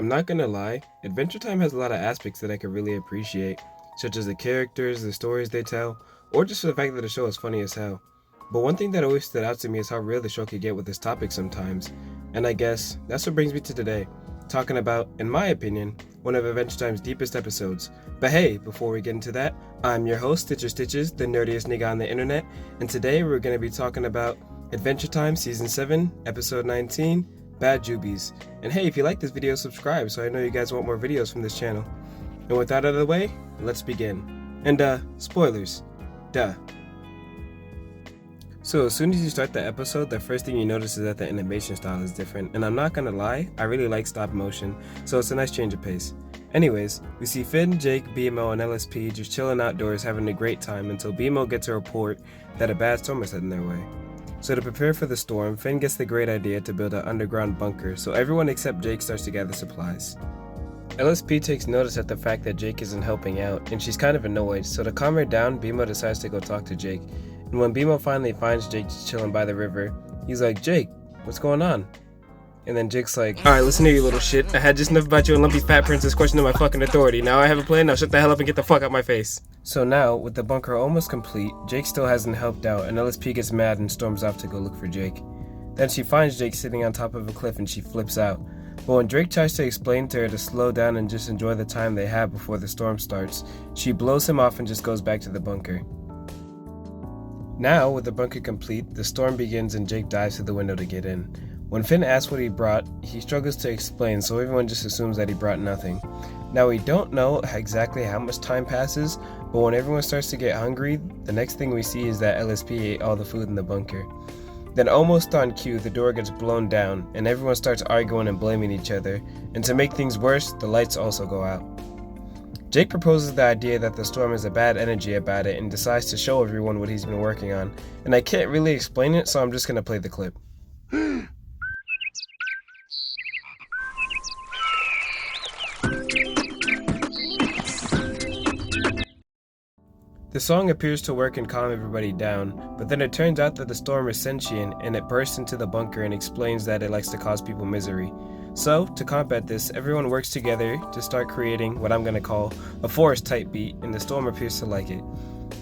I'm not gonna lie, Adventure Time has a lot of aspects that I could really appreciate, such as the characters, the stories they tell, or just for the fact that the show is funny as hell. But one thing that always stood out to me is how real the show could get with this topic sometimes, and I guess that's what brings me to today, talking about, in my opinion, one of Adventure Time's deepest episodes. But hey, before we get into that, I'm your host, Stitcher Stitches, the nerdiest nigga on the internet, and today we're going to be talking about Adventure Time Season 7, Episode 19, Bad Jubies. And hey, if you like this video, subscribe so I know you guys want more videos from this channel. And with that out of the way, let's begin. And spoilers. Duh. So as soon as you start the episode, the first thing you notice is that the animation style is different. And I'm not gonna lie, I really like stop motion, so it's a nice change of pace. Anyways, we see Finn, Jake, BMO, and LSP just chilling outdoors having a great time until BMO gets a report that a bad storm is heading their way. So to prepare for the storm, Finn gets the great idea to build an underground bunker, so everyone except Jake starts to gather supplies. LSP takes notice at the fact that Jake isn't helping out, and she's kind of annoyed, so to calm her down, BMO decides to go talk to Jake. And when BMO finally finds Jake just chilling by the river, he's like, "Jake, what's going on?" And then Jake's like, "Alright, listen here, you little shit. I had just enough about you and Lumpy Fat Princess questioning my fucking authority. Now I have a plan, now shut the hell up and get the fuck out my face." So now, with the bunker almost complete, Jake still hasn't helped out, and LSP gets mad and storms off to go look for Jake. Then she finds Jake sitting on top of a cliff and she flips out. But when Drake tries to explain to her to slow down and just enjoy the time they have before the storm starts, she blows him off and just goes back to the bunker. Now, with the bunker complete, the storm begins and Jake dives through the window to get in. When Finn asks what he brought, he struggles to explain, so everyone just assumes that he brought nothing. Now, we don't know exactly how much time passes, but when everyone starts to get hungry, the next thing we see is that LSP ate all the food in the bunker. Then almost on cue, the door gets blown down, and everyone starts arguing and blaming each other, and to make things worse, the lights also go out. Jake proposes the idea that the storm has a bad energy about it and decides to show everyone what he's been working on, and I can't really explain it, so I'm just gonna play the clip. The song appears to work and calm everybody down, but then it turns out that the storm is sentient and it bursts into the bunker and explains that it likes to cause people misery. So, to combat this, everyone works together to start creating what I'm going to call a forest type beat, and the storm appears to like it.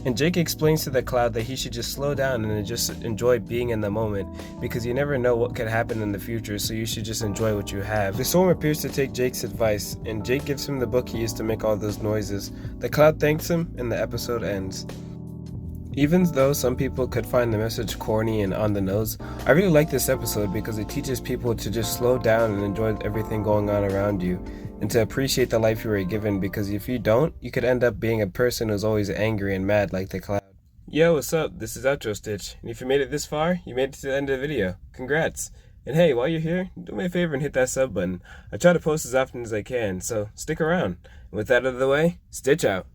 And Jake explains to the cloud that he should just slow down and just enjoy being in the moment, because you never know what could happen in the future, so you should just enjoy what you have. The storm appears to take Jake's advice, and Jake gives him the book he used to make all those noises. The cloud thanks him, and the episode ends. Even though some people could find the message corny and on the nose, I really like this episode because it teaches people to just slow down and enjoy everything going on around you, and to appreciate the life you were given, because if you don't, you could end up being a person who's always angry and mad like the cloud. Yo, what's up? This is Outro Stitch, and if you made it this far, you made it to the end of the video. Congrats! And hey, while you're here, do me a favor and hit that sub button. I try to post as often as I can, so stick around. And with that out of the way, Stitch out!